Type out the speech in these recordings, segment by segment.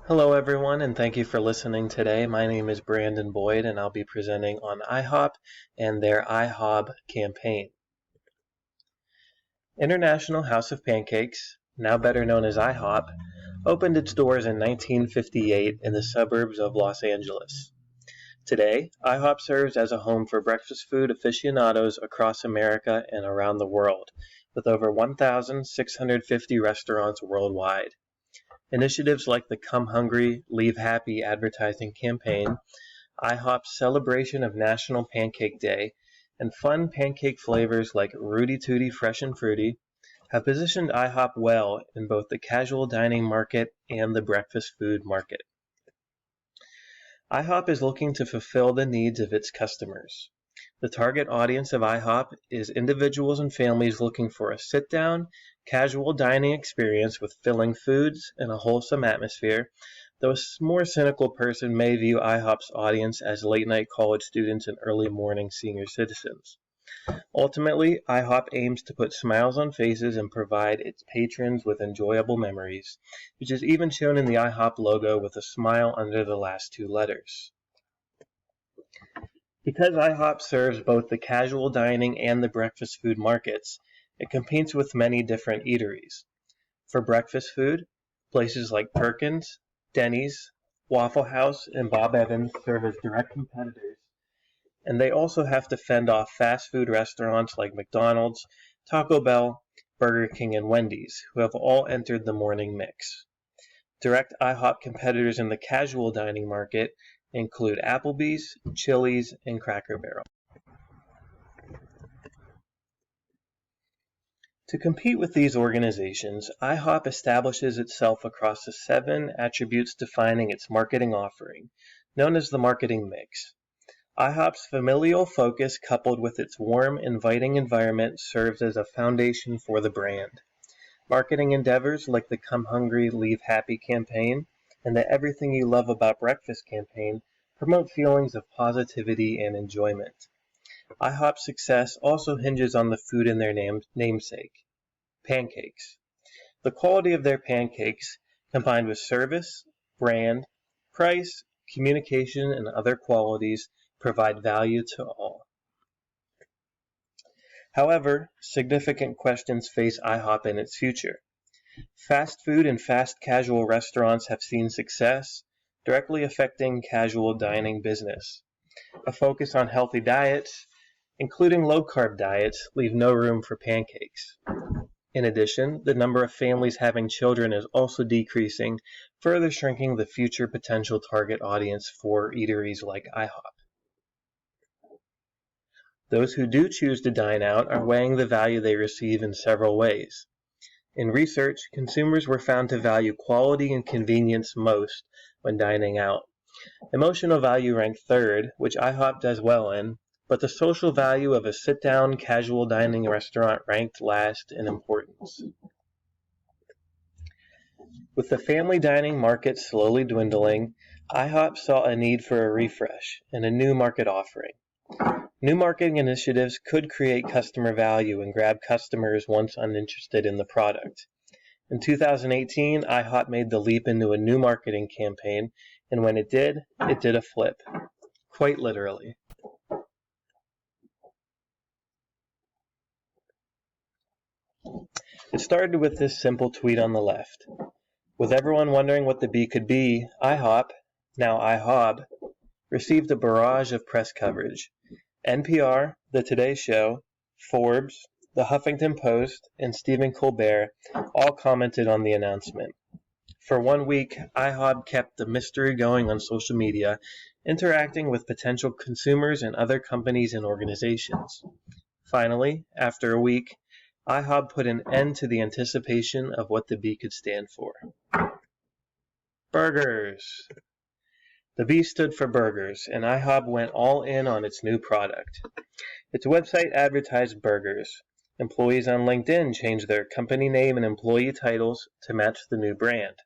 Hello, everyone, and thank you for listening today. My name is Brandon Boyd, and I'll be presenting on IHOP and their IHOB campaign. International House of Pancakes, now better known as IHOP, opened its doors in 1958 in the suburbs of Los Angeles. Today, IHOP serves as a home for breakfast food aficionados across America and around the world, with over 1,650 restaurants worldwide. Initiatives like the Come Hungry, Leave Happy advertising campaign, IHOP's celebration of National Pancake Day, and fun pancake flavors like Rooty Tooty Fresh and Fruity have positioned IHOP well in both the casual dining market and the breakfast food market. IHOP is looking to fulfill the needs of its customers. The target audience of IHOP is individuals and families looking for a sit-down, casual dining experience with filling foods and a wholesome atmosphere, though a more cynical person may view IHOP's audience as late-night college students and early-morning senior citizens. Ultimately, IHOP aims to put smiles on faces and provide its patrons with enjoyable memories, which is even shown in the IHOP logo with a smile under the last two letters. Because IHOP serves both the casual dining and the breakfast food markets, it competes with many different eateries. For breakfast food, places like Perkins, Denny's, Waffle House, and Bob Evans serve as direct competitors, and they also have to fend off fast food restaurants like McDonald's, Taco Bell, Burger King, and Wendy's, who have all entered the morning mix. Direct IHOP competitors in the casual dining market include Applebee's, Chili's, and Cracker Barrel. To compete with these organizations, IHOP establishes itself across the 7 attributes defining its marketing offering, known as the marketing mix. IHOP's familial focus coupled with its warm, inviting environment serves as a foundation for the brand. Marketing endeavors like the Come Hungry, Leave Happy campaign and the Everything You Love About Breakfast campaign promote feelings of positivity and enjoyment. IHOP's success also hinges on the food in their namesake, pancakes. The quality of their pancakes, combined with service, brand, price, communication, and other qualities, provide value to all. However, significant questions face IHOP in its future. Fast food and fast casual restaurants have seen success, directly affecting casual dining business. A focus on healthy diets, including low-carb diets, leave no room for pancakes. In addition, the number of families having children is also decreasing, further shrinking the future potential target audience for eateries like IHOP. Those who do choose to dine out are weighing the value they receive in several ways. In research, consumers were found to value quality and convenience most when dining out. Emotional value ranked third, which IHOP does well in, but the social value of a sit-down, casual dining restaurant ranked last in importance. With the family dining market slowly dwindling, IHOP saw a need for a refresh and a new market offering. New marketing initiatives could create customer value and grab customers once uninterested in the product. In 2018, IHOP made the leap into a new marketing campaign, and when it did a flip. Quite literally. It started with this simple tweet on the left. With everyone wondering what the B could be, IHOP, now IHOB, received a barrage of press coverage. NPR, The Today Show, Forbes, The Huffington Post, and Stephen Colbert all commented on the announcement. For 1 week, IHOB kept the mystery going on social media, interacting with potential consumers and other companies and organizations. Finally, after a week, IHOB put an end to the anticipation of what the B could stand for. Burgers! The B stood for burgers, and IHOB went all in on its new product. Its website advertised burgers. Employees on LinkedIn changed their company name and employee titles to match the new brand.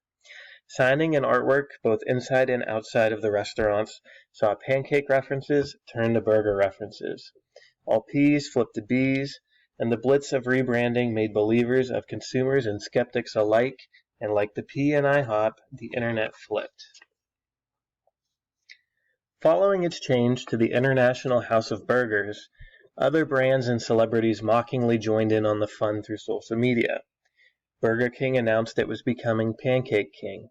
Signing and artwork, both inside and outside of the restaurants, saw pancake references turn to burger references. All P's flipped to B's, and the blitz of rebranding made believers of consumers and skeptics alike and like the P in IHOP, the internet flipped. Following its change to the International House of Burgers, other brands and celebrities mockingly joined in on the fun through social media. Burger King announced it was becoming Pancake King.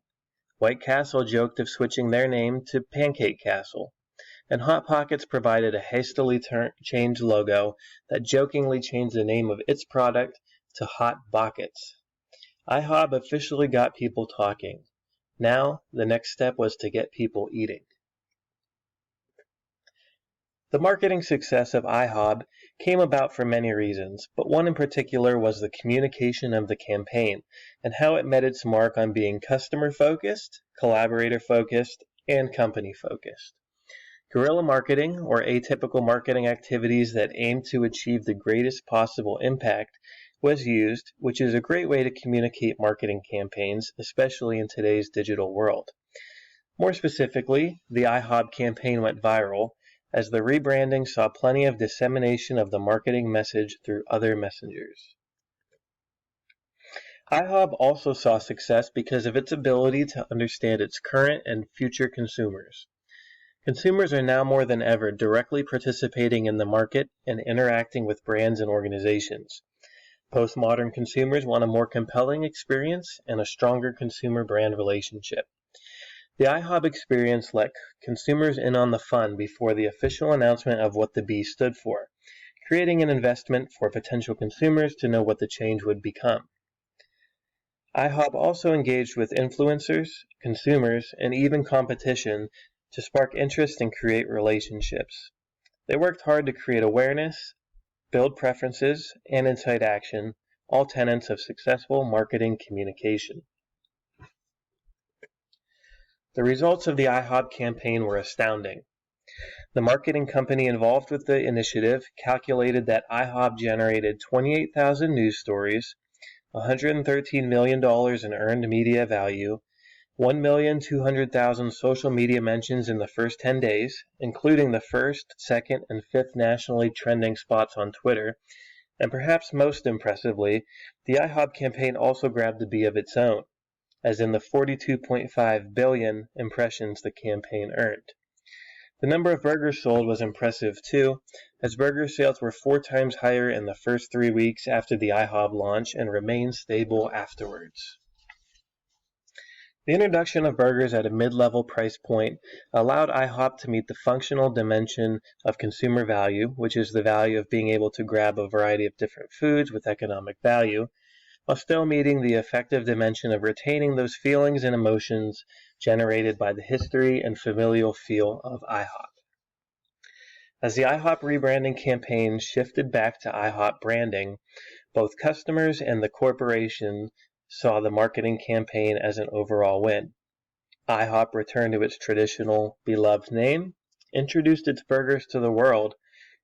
White Castle joked of switching their name to Pancake Castle. And Hot Pockets provided a hastily changed logo that jokingly changed the name of its product to Hot Pockets. IHOP officially got people talking. Now, the next step was to get people eating. The marketing success of IHOP came about for many reasons, but one in particular was the communication of the campaign and how it met its mark on being customer-focused, collaborator-focused, and company-focused. Guerrilla marketing, or atypical marketing activities that aim to achieve the greatest possible impact, was used, which is a great way to communicate marketing campaigns, especially in today's digital world. More specifically, the IHOP campaign went viral, as the rebranding saw plenty of dissemination of the marketing message through other messengers. IHOP also saw success because of its ability to understand its current and future consumers. Consumers are now more than ever directly participating in the market and interacting with brands and organizations. Postmodern consumers want a more compelling experience and a stronger consumer-brand relationship. The IHOP experience let consumers in on the fun before the official announcement of what the B stood for, creating an investment for potential consumers to know what the change would become. IHOP also engaged with influencers, consumers, and even competition to spark interest and create relationships. They worked hard to create awareness, build preferences, and incite action, all tenets of successful marketing communication. The results of the IHOP campaign were astounding. The marketing company involved with the initiative calculated that IHOP generated 28,000 news stories, $113 million in earned media value, 1,200,000 social media mentions in the first 10 days, including the first, second, and fifth nationally trending spots on Twitter, and perhaps most impressively, the IHOP campaign also grabbed a B of its own, as in the 42.5 billion impressions the campaign earned. The number of burgers sold was impressive too, as burger sales were 4 times higher in the first 3 weeks after the IHOP launch and remained stable afterwards. The introduction of burgers at a mid-level price point allowed IHOP to meet the functional dimension of consumer value, which is the value of being able to grab a variety of different foods with economic value, while still meeting the effective dimension of retaining those feelings and emotions generated by the history and familial feel of IHOP. As the IHOP rebranding campaign shifted back to IHOP branding, both customers and the corporation saw the marketing campaign as an overall win. IHOP returned to its traditional, beloved name, introduced its burgers to the world,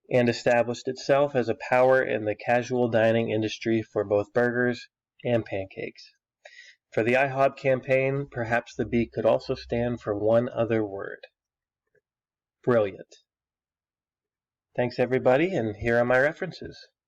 and established itself as a power in the casual dining industry for both burgers and pancakes. For the IHOP campaign, perhaps the B could also stand for one other word. Brilliant. Thanks everybody, and here are my references.